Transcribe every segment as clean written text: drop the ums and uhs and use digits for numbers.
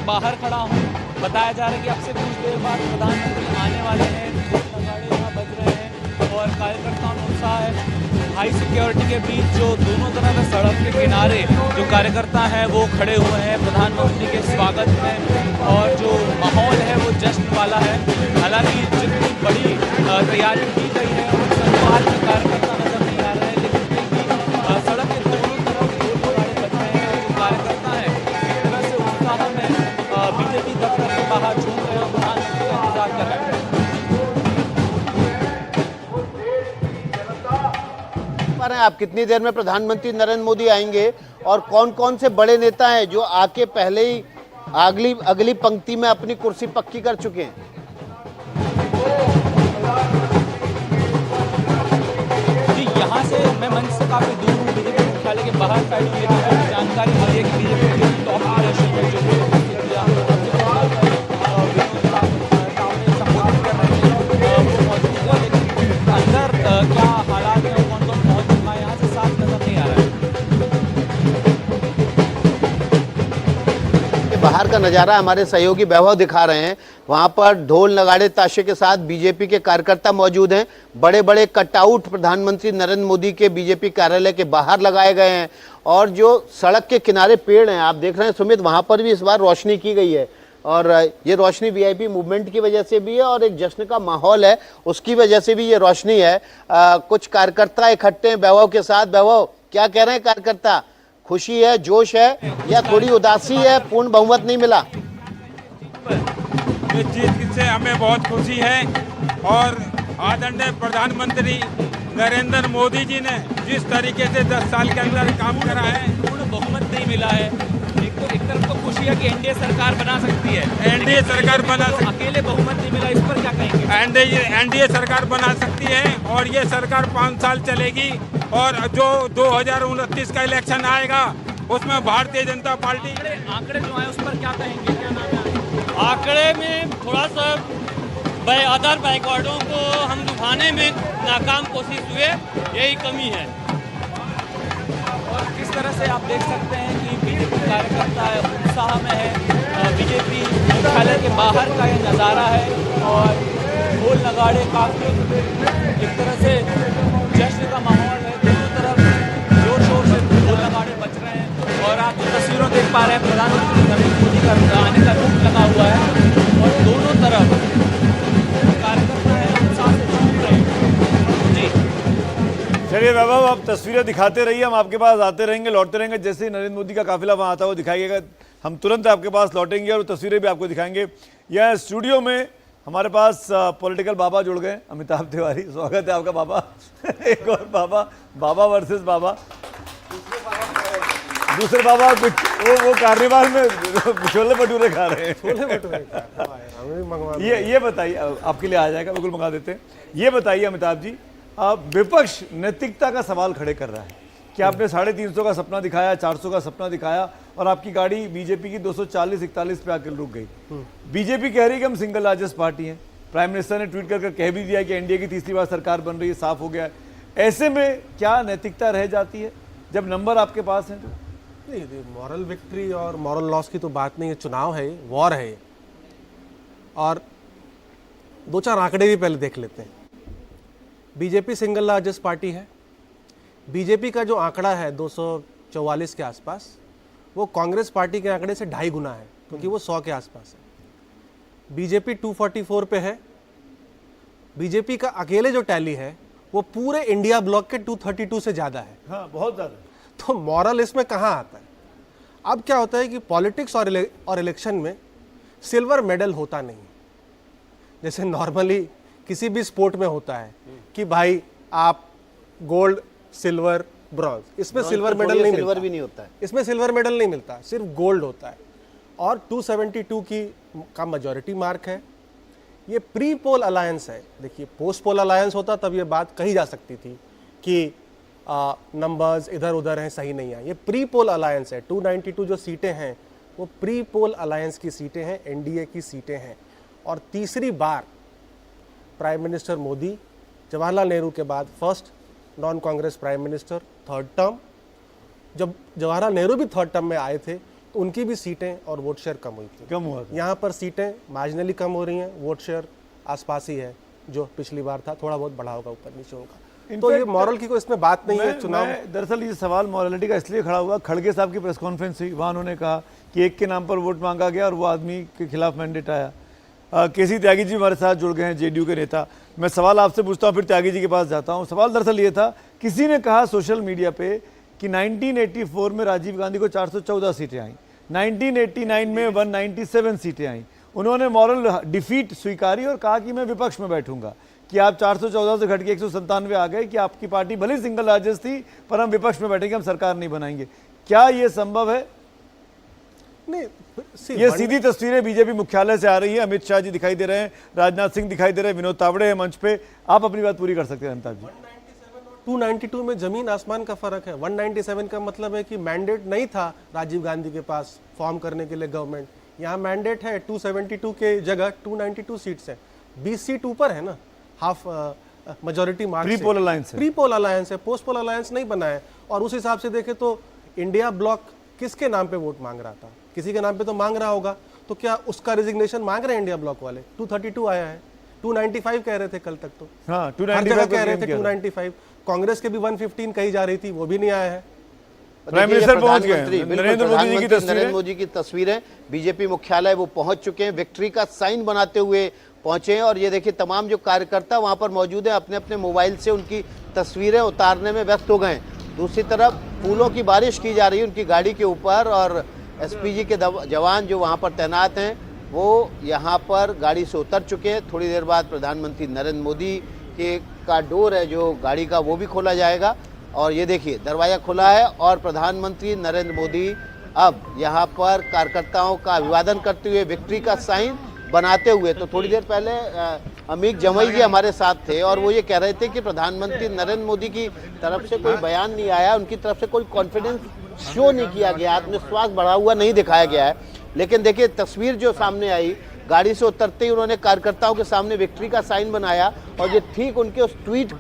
बाहर खड़ा हूँ। बताया जा रहा है कि अब से कुछ देर बाद प्रधानमंत्री आने वाले हैं। नगाड़े यहाँ बज रहे हैं और कार्यकर्ताओं में उत्साह है। हाई सिक्योरिटी के बीच जो दोनों तरफ सड़क के किनारे जो कार्यकर्ता हैं वो खड़े हुए हैं प्रधानमंत्री के स्वागत में, और जो माहौल है वो जश्न वाला है। हालांकि जितनी बड़ी तैयारी की गई है उस अनुपात में कार्यकर्ता नजर नहीं आ रहे हैं, लेकिन फिर भी सड़क के दोनों तरफ ढोल नगाड़े बज रहे हैं। जो कार्यकर्ता है एक तरह से उत्साह में बीजेपी दफ्तर के बाहर झूम रहे हैं और प्रधानमंत्री का इंतजार कर रहे हैं। आप कितनी देर में प्रधानमंत्री नरेंद्र मोदी आएंगे और कौन कौन से बड़े नेता हैं जो आके पहले ही अगली पंक्ति में अपनी कुर्सी पक्की कर चुके हैं? जी, यहाँ से मैं मंच से काफी दूर हूँ, बीजेपी मुख्यालय के बाहर साइड हुई है। जानकारी मिली है कि बीजेपी के टॉप लीडरशिप है जो अंदर क्या हालात है, कौन कौन पहुंच चुका है, यहाँ से साफ नजर नहीं आ रहा है। बाहर का नज़ारा हमारे सहयोगी वैभव दिखा रहे हैं। वहां पर ढोल नगाड़े ताशे के साथ बीजेपी के कार्यकर्ता मौजूद हैं। बड़े बड़े कटआउट प्रधानमंत्री नरेंद्र मोदी के बीजेपी कार्यालय के बाहर लगाए गए हैं और जो सड़क के किनारे पेड़ हैं आप देख रहे हैं सुमित, वहां पर भी इस बार रोशनी की गई है और ये रोशनी वीआईपी मूवमेंट की वजह से भी है और एक जश्न का माहौल है उसकी वजह से भी ये रोशनी है। कुछ कार्यकर्ता इकट्ठे हैं वैभव के साथ। वैभव, क्या कह रहे हैं कार्यकर्ता? खुशी है, जोश है या थोड़ी उदासी है, पूर्ण बहुमत नहीं मिला? इस चीज से हमें बहुत खुशी है और आदरणीय प्रधानमंत्री नरेंद्र मोदी जी ने जिस तरीके से 10 साल के अंदर काम करा है, पूर्ण बहुमत नहीं मिला है। एक तरफ तो खुशी है कि एनडीए सरकार बना सकती है, एनडीए सरकार बना तो अकेले बहुमत नहीं मिला, इस पर क्या कहेंगे? एनडीए सरकार बना सकती है और ये सरकार 5 साल चलेगी और जो 2029 का इलेक्शन आएगा उसमें भारतीय जनता पार्टी आंकड़े जो आए उस पर क्या कहेंगे? क्या नाम है? आंकड़े में थोड़ा सा अदर बैकवर्डों को हम दिखाने में नाकाम कोशिश हुए, यही कमी है। और किस तरह से आप देख सकते हैं कि बीजेपी कार्यकर्ता उत्साह में है। बीजेपी मुख्यालय के बाहर का ये नज़ारा है और ढोल नगाड़े काफी एक तरह से जश्न का माहौल है। दोनों तरफ जोर शोर से ढोल नगाड़े बज रहे हैं और आप जो तस्वीरों देख पा रहे हैं प्रधानमंत्री नरेंद्र मोदी का आने का रुख लगा हुआ है और दोनों तरफ कार्यकर्ता है उत्साह से झूम रहे हैं। जी चलिए वैभव, आप तस्वीरें दिखाते रहिए, हम आपके पास आते रहेंगे, लौटते रहेंगे। जैसे ही नरेंद्र मोदी का काफिला वहाँ आता हुआ दिखाइएगा हम तुरंत आपके पास लौटेंगे और तस्वीरें भी आपको दिखाएंगे। यहाँ स्टूडियो में हमारे पास पॉलिटिकल बाबा जुड़ गए, अमिताभ तिवारी, स्वागत है आपका बाबा। एक और बाबा वर्सेस बाबा, दूसरे बाबा वो कार्निवाल में छोले भटूरे खा रहे हैं। ये बताइए, आपके लिए आ जाएगा, बिल्कुल मंगा देते हैं। ये बताइए अमिताभ जी, विपक्ष नैतिकता का सवाल खड़े कर रहा है कि आपने 350 का सपना दिखाया, 400 का सपना दिखाया और आपकी गाड़ी बीजेपी की 240-41 पे आकर रुक गई। बीजेपी कह रही है कि हम सिंगल लार्जेस्ट पार्टी हैं। प्राइम मिनिस्टर ने ट्वीट कर कह भी दिया कि एनडीए की तीसरी बार सरकार बन रही है, साफ हो गया है। ऐसे में क्या नैतिकता रह जाती है जब नंबर आपके पास हैं? नहीं, मॉरल विक्ट्री और मॉरल लॉस की तो बात नहीं है। चुनाव है, वॉर है। और 2-4 आंकड़े भी पहले देख लेते हैं। बीजेपी सिंगल लार्जेस्ट पार्टी है। बीजेपी का जो आंकड़ा है 244 के आसपास, वो कांग्रेस पार्टी के आंकड़े से 2.5 गुना है, क्योंकि वो 100 के आसपास है। बीजेपी 244 पे है। बीजेपी का अकेले जो टैली है वो पूरे इंडिया ब्लॉक के 232 से ज़्यादा है। हाँ, बहुत ज़्यादा। तो मॉरल इसमें कहाँ आता है? अब क्या होता है कि पॉलिटिक्स और इलेक्शन में सिल्वर मेडल होता नहीं। जैसे नॉर्मली किसी भी स्पोर्ट में होता है कि भाई आप गोल्ड, सिल्वर, ब्रॉन्ज, इसमें सिल्वर मेडल नहीं मिलता, भी नहीं होता है। इसमें सिल्वर मेडल नहीं मिलता, सिर्फ गोल्ड होता है। और 272 का मेजॉरिटी मार्क है। ये प्री पोल अलायंस है। देखिए, पोस्ट पोल अलायंस होता तब ये बात कही जा सकती थी कि नंबर्स इधर उधर हैं, सही नहीं है। ये प्री पोल अलायंस है। 292 जो सीटें हैं वो प्री पोल अलायंस की सीटें हैं, एनडीए की सीटें हैं। और तीसरी बार प्राइम मिनिस्टर मोदी, जवाहरलाल नेहरू के बाद first non Congress prime minister, 3rd term. जब जवाहरलाल नेहरू भी 3rd टर्म में आए थे तो उनकी भी सीटें और वोट शेयर कम हुई थी। कम हुआ था। यहाँ पर सीटें मार्जिनली कम हो रही हैं, वोट शेयर आसपास ही है जो पिछली बार था, थोड़ा बहुत बढ़ा होगा ऊपर नीचे होगा। तो ये मॉरल की कोई इसमें बात नहीं है। चुनाव दरअसल ये सवाल मॉरलिटी का इसलिए खड़ा हुआ, खड़गे साहब की प्रेस कॉन्फ्रेंस हुई, वहाँ उन्होंने कहा कि एक के नाम पर वोट मांगा गया और वो आदमी के खिलाफ मैंडेट आया। केसी त्यागी जी हमारे साथ जुड़ गए हैं, जेडीयू के नेता। मैं सवाल आपसे पूछता हूँ, फिर त्यागी जी के पास जाता हूँ। सवाल दरअसल ये था, किसी ने कहा सोशल मीडिया पे कि 1984 में राजीव गांधी को 414 सीटें आई, 1989 में 197 सीटें आई। उन्होंने मॉरल डिफीट स्वीकारी और कहा कि मैं विपक्ष में बैठूंगा। कि आप 414 से घट के 197 आ गए, कि आपकी पार्टी भले सिंगल लार्जेस्ट थी पर हम विपक्ष में बैठेंगे, हम सरकार नहीं बनाएंगे। क्या ये संभव है? नहीं, ये सीधी तस्वीरें बीजेपी मुख्यालय से आ रही है। अमित शाह जी दिखाई दे रहे हैं, राजनाथ सिंह दिखाई दे रहे हैं, विनोद तावड़े हैं मंच पे। आप अपनी बात पूरी कर सकते हैं अमिताभ जी। 292 में जमीन आसमान का फर्क है। 197 का मतलब है कि मैंडेट नहीं था राजीव गांधी के पास फॉर्म करने के लिए गवर्नमेंट। यहाँ मैंडेट है 272 के जगह 292 सीट्स है, 20 सीट ऊपर है ना, half majority mark. Pre poll alliance है, प्री पोल अलायंस है, पोस्ट पोल अलायंस नहीं बना है। और उस हिसाब से देखें तो इंडिया ब्लॉक किसके नाम पे वोट मांग रहा था? किसी के नाम पे तो मांग रहा होगा। तो क्या उसका रिजिग्नेशन मांग रहे हैं इंडिया ब्लॉक वाले? 232 आया है, 295 कह रहे थे कल तक तो। हाँ, हर जगह कह रहे थे 295। कांग्रेस के भी 115 कही जा रही थी, वो भी नहीं आया है। प्राइम मिनिस्टर पहुंच गए। नरेंद्र मोदी की तस्वीरें बीजेपी मुख्यालय वो पहुंच चुके हैं, विक्ट्री का साइन बनाते हुए पहुंचे हैं। और ये देखिए तमाम जो कार्यकर्ता वहां पर मौजूद हैं, अपने अपने मोबाइल से उनकी तस्वीरें उतारने में व्यस्त हो गए। दूसरी तरफ फूलों की बारिश की जा रही है उनकी गाड़ी के ऊपर, और एसपीजी के जवान जो वहां पर तैनात हैं वो यहाँ पर गाड़ी से उतर चुके हैं। थोड़ी देर बाद प्रधानमंत्री नरेंद्र मोदी के का डोर है जो गाड़ी का, वो भी खोला जाएगा। और ये देखिए दरवाज़ा खुला है और प्रधानमंत्री नरेंद्र मोदी अब यहाँ पर कार्यकर्ताओं का अभिवादन करते हुए, विक्ट्री का साइन बनाते हुए। तो थोड़ी देर पहले अमीक जमई जी हमारे साथ थे और वो ये कह रहे थे कि प्रधानमंत्री नरेंद्र मोदी की तरफ से कोई बयान नहीं आया, उनकी तरफ से कोई कॉन्फिडेंस शो नहीं किया गया, आत्मविश्वास बढ़ा हुआ नहीं दिखाया गया है। लेकिन देखिए तस्वीर जो सामने आई, गाड़ी से उतरते ही उन्होंने कार्यकर्ताओं के सामने विक्ट्री का साइन बनाया और ये ठीक उनके उस ट्वीट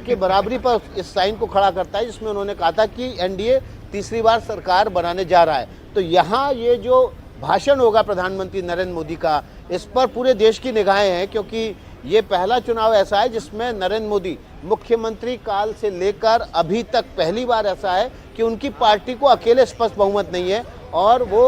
के बराबरी पर इस साइन को खड़ा करता है जिसमें उन्होंने कहा था कि एनडीए तीसरी बार सरकार बनाने जा रहा है। तो यहाँ ये जो भाषण होगा प्रधानमंत्री नरेंद्र मोदी का, इस पर पूरे देश की निगाहें हैं, क्योंकि ये पहला चुनाव ऐसा है जिसमें नरेंद्र मोदी मुख्यमंत्री काल से लेकर अभी तक पहली बार ऐसा है कि उनकी पार्टी को अकेले स्पष्ट बहुमत नहीं है और वो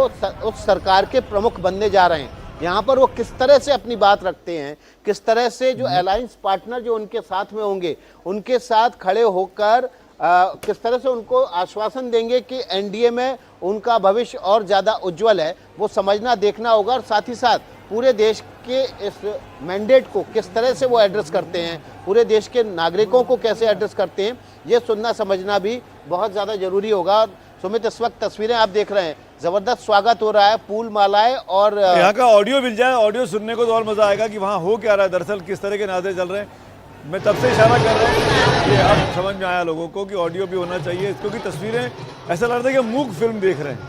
उस सरकार के प्रमुख बनने जा रहे हैं। यहाँ पर वो किस तरह से अपनी बात रखते हैं, किस तरह से जो अलायंस पार्टनर जो उनके साथ में होंगे उनके साथ खड़े होकर किस तरह से उनको आश्वासन देंगे कि एनडीए में उनका भविष्य और ज़्यादा उज्जवल है, वो समझना देखना होगा। और साथ ही साथ पूरे देश के इस मैंडेट को किस तरह से वो एड्रेस करते हैं, पूरे देश के नागरिकों को कैसे एड्रेस करते हैं, ये सुनना समझना भी बहुत ज़्यादा जरूरी होगा। सुमित, इस वक्त तस्वीरें आप देख रहे हैं, जबरदस्त स्वागत हो रहा है, फूल मालाएं और यहाँ का ऑडियो मिल जाए, ऑडियो सुनने को तो और मजा आएगा कि वहाँ हो क्या रहा है, दरअसल किस तरह के नारे चल रहे हैं। मैं तब से इशारा कर रहा हूँ कि अब समझ में आया लोगों को कि ऑडियो भी होना चाहिए, क्योंकि तस्वीरें ऐसा लग रहा है कि मूक फिल्म देख रहे हैं,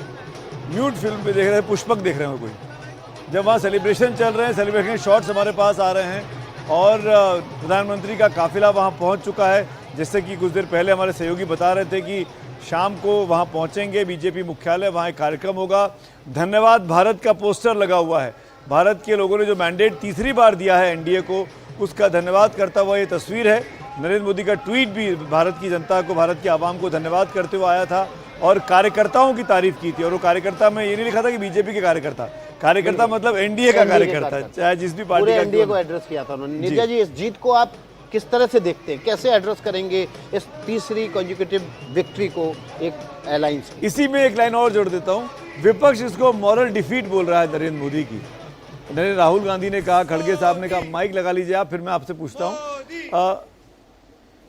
म्यूट फिल्म पे देख रहे हैं, पुष्पक देख रहे हैं कोई। जब वहाँ सेलिब्रेशन चल रहे हैं, सेलिब्रेशन शॉट्स हमारे पास आ रहे हैं और प्रधानमंत्री का काफिला वहाँ पहुँच चुका है। जैसे कि कुछ देर पहले हमारे सहयोगी बता रहे थे कि शाम को वहाँ पहुँचेंगे बीजेपी मुख्यालय, वहाँ एक कार्यक्रम होगा। धन्यवाद भारत का पोस्टर लगा हुआ है, भारत के लोगों ने जो मैंडेट तीसरी बार दिया है एनडीए को, उसका धन्यवाद करता हुआ ये तस्वीर है। नरेंद्र मोदी का ट्वीट भी भारत की जनता को, भारत की आवाम को धन्यवाद करते हुए आया था और कार्यकर्ताओं की तारीफ की थी। और वो कार्यकर्ता में ये नहीं लिखा था कि बीजेपी के कार्यकर्ता मतलब एनडीए का कार्यकर्ता, चाहे जिस भी पार्टी का। एनडीए को एड्रेस किया था उन्होंने। नीरजा जी, इस जीत को आप किस तरह से देखते हैं, कैसे एड्रेस करेंगे इस तीसरी कॉन्जिक्यूटिव विक्ट्री को एक अलायंस? इसी में एक लाइन और जोड़ देता हूँ, विपक्ष इसको मॉरल डिफीट बोल रहा है नरेंद्र मोदी की। राहुल गांधी ने कहा, खड़गे साहब ने कहा, माइक लगा लीजिए आप, फिर मैं आपसे पूछता हूँ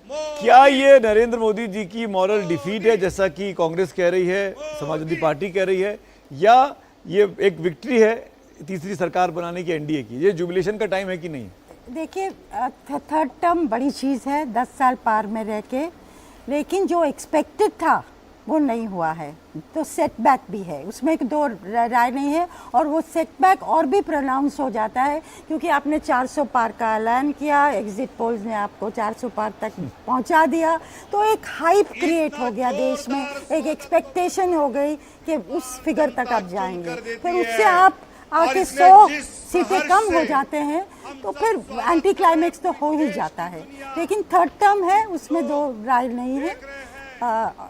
क्या ये नरेंद्र मोदी जी की मॉरल डिफीट है जैसा कि कांग्रेस कह रही है, समाजवादी पार्टी कह रही है, या ये एक विक्ट्री है तीसरी सरकार बनाने की एनडीए की? ये जुबिलेशन का टाइम है कि नहीं? देखिए, थर्ड टर्म बड़ी चीज़ है, 10 साल पार में रह के, लेकिन जो एक्सपेक्टेड था वो नहीं हुआ है, तो सेटबैक भी है, उसमें एक दो राय नहीं है। और वो सेटबैक और भी प्रोनाउंस हो जाता है क्योंकि आपने 400 पार का ऐलान किया, एग्जिट पोल्स ने आपको 400 पार तक पहुंचा दिया, तो एक हाइप क्रिएट हो गया देश में, एक एक्सपेक्टेशन हो गई कि उस फिगर तक आप जाएंगे, फिर उससे आप आके 100 सीटें कम हो जाते हैं तो फिर एंटी क्लाइमेक्स तो हो ही जाता है। लेकिन थर्ड टर्म है, उसमें दो राय नहीं है।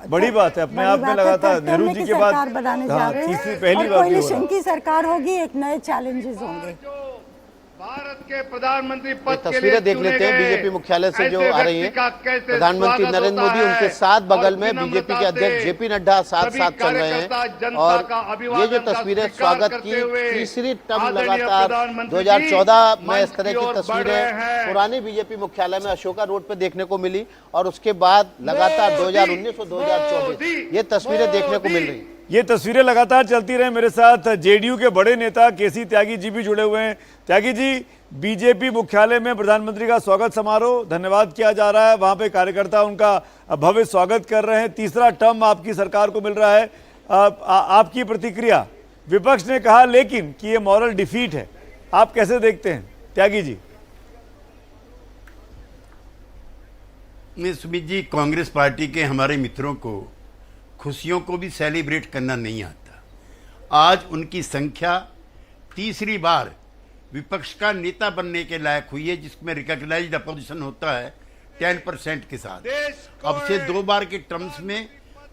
बड़ी बात है, अपने आप में लगातार नेहरू जी के बाद सरकार बनाने जा रहे तीसरी हैं पहली और बार कोalition की सरकार होगी, एक नए चैलेंजेस होंगे। भारत के प्रधानमंत्री ये पद के लिए तस्वीरें देख चुने लेते हैं गए बीजेपी मुख्यालय से जो ऐसे आ रही व्यक्ति का हैं। कैसे प्रधानमंत्री स्वागत नरेंद्र होता मोदी है उनके साथ बगल और में बीजेपी के विनम्रता अध्यक्ष से जेपी नड्डा साथ सभी साथ चल रहे कार्यकर्ता हैं। जनता और का ये अभिवादन जो का तस्वीरें स्वीकार स्वागत करते की हुए तीसरी टर्म आदरणीय लगातार प्रधानमंत्री 2014 में मंच इस तरह की की ओर बढ़ तस्वीरें रहे हैं। पुराने बीजेपी मुख्यालय में अशोका रोड पे देखने को मिली और उसके बाद लगातार 2019 और 2024 ये तस्वीरें देखने को मिल रही। ये तस्वीरें लगातार चलती रहे। मेरे साथ जेडीयू के बड़े नेता केसी त्यागी जी भी जुड़े हुए हैं। त्यागी जी, बीजेपी मुख्यालय में प्रधानमंत्री का स्वागत समारोह धन्यवाद किया जा रहा है, वहां पे कार्यकर्ता उनका भव्य स्वागत कर रहे हैं, तीसरा टर्म आपकी सरकार को मिल रहा है। आपकी प्रतिक्रिया? विपक्ष ने कहा लेकिन कि ये मॉरल डिफीट है, आप कैसे देखते हैं त्यागी जी? सुमित जी, कांग्रेस पार्टी के हमारे मित्रों को खुशियों को भी सेलिब्रेट करना नहीं आता। आज उनकी संख्या तीसरी बार विपक्ष का नेता बनने के लायक हुई है, जिसमें रिकॉग्नाइज्ड अपोजिशन होता है 10% के साथ। अब से 2 बार के टर्म्स में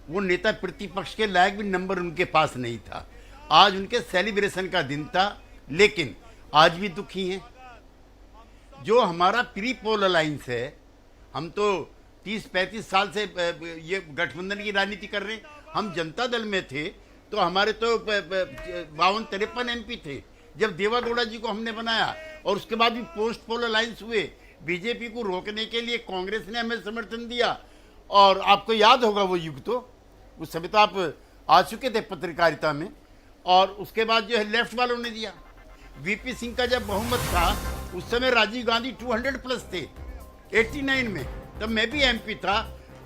वो नेता प्रतिपक्ष के लायक भी नंबर उनके पास नहीं था। आज उनके सेलिब्रेशन का दिन था, लेकिन आज भी दुखी हैं। जो हमारा प्री पोल अलायंस है, हम तो 30-35 साल से ये गठबंधन की राजनीति कर रहे हैं। हम जनता दल में थे तो हमारे तो 52-53 MP थे जब देवागौड़ा जी को हमने बनाया, और उसके बाद भी पोस्ट पोल अलायंस हुए। बीजेपी को रोकने के लिए कांग्रेस ने हमें समर्थन दिया, और आपको याद होगा वो युग, तो उस समय तो आप आ चुके थे पत्रकारिता में। और उसके बाद जो है लेफ्ट वालों ने दिया। वीपी सिंह का जब बहुमत था उस समय राजीव गांधी 200+ थे 89 में, तब मैं भी MP था,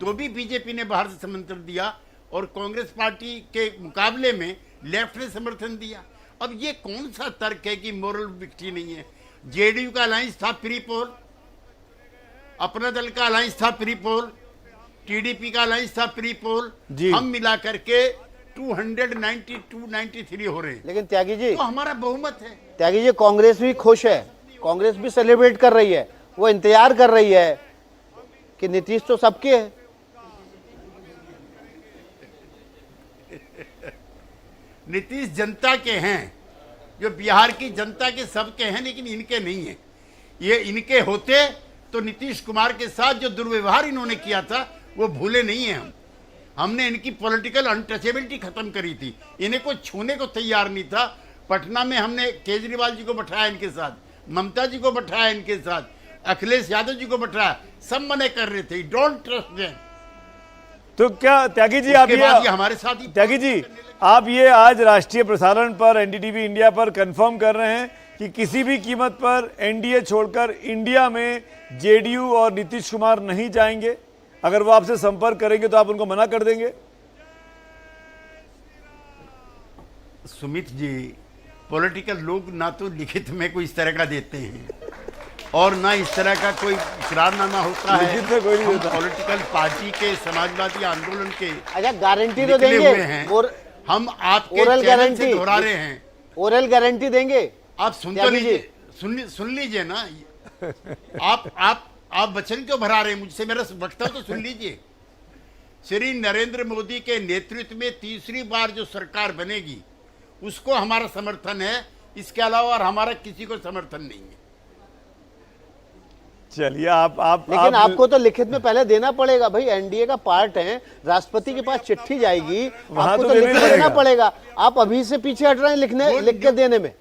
तो भी बीजेपी ने बाहर से समर्थन दिया और कांग्रेस पार्टी के मुकाबले में लेफ्ट ने समर्थन दिया। अब ये कौन सा तर्क है कि मोरल विक्ट्री नहीं है? जेडीयू का अलायंस था प्री पोल, अपना दल का अलायंस था प्री पोल, टीडीपी का अलायंस था प्री पोल, हम मिला करके 292-93 हो रहे हैं। लेकिन त्यागी जी, तो हमारा बहुमत है। त्यागी जी, कांग्रेस भी खुश है, कांग्रेस भी सेलिब्रेट कर रही है, वो इंतजार कर रही है कि नीतीश तो सबके है। नीतीश जनता के हैं, जो बिहार की जनता के सबके हैं, लेकिन इनके नहीं है। ये इनके होते तो नीतीश कुमार के साथ जो दुर्व्यवहार इन्होंने किया था वो भूले नहीं है। हमने इनकी पॉलिटिकल अनटचेबिलिटी खत्म करी थी, इन्हें को छूने को तैयार नहीं था। पटना में हमने केजरीवाल जी को बैठाया इनके साथ, ममता जी को बैठाया इनके साथ, अखिलेश यादव जी को बैठाया, सब मने कर रहे थे डोंट ट्रस्ट देम। तो क्या त्यागी जी, आप ये हमारे साथ ही त्यागी जी, आप ये आज राष्ट्रीय प्रसारण पर एनडीटीवी इंडिया पर कंफर्म कर रहे हैं कि किसी भी कीमत पर एनडीए छोड़कर इंडिया में जेडीयू और नीतीश कुमार नहीं जाएंगे? अगर वो आपसे संपर्क करेंगे तो आप उनको मना कर देंगे? सुमित जी, पॉलिटिकल लोग ना तो लिखित में कोई इस तरह का देते हैं और ना इस तरह का कोई इकरारनामा होता है। लिखित में कोई नहीं होता। पॉलिटिकल पार्टी के, समाजवादी आंदोलन के अच्छा, गारंटी तो निकले देंगे हुए हैं। और हम आपके ओरल चैनल गारंटी से दोहरा रहे हैं। ओरल गारंटी देंगे? आप सुन तो लीजिए, सुन लीजिए ना। आप वचन क्यों भरा रहे हैं मुझसे? मेरा वक्तव्य तो सुन लीजिए। श्री नरेंद्र मोदी के नेतृत्व में तीसरी बार जो सरकार बनेगी उसको हमारा समर्थन है, इसके अलावा और हमारा किसी को समर्थन नहीं है। चलिए, आप लेकिन आपको तो लिखित में पहले देना पड़ेगा भाई, एनडीए का पार्ट है, राष्ट्रपति के पास चिट्ठी जाएगी, आपको तो लिख के देना पड़ेगा। आप अभी से पीछे हट रहे हैं लिख के देने में।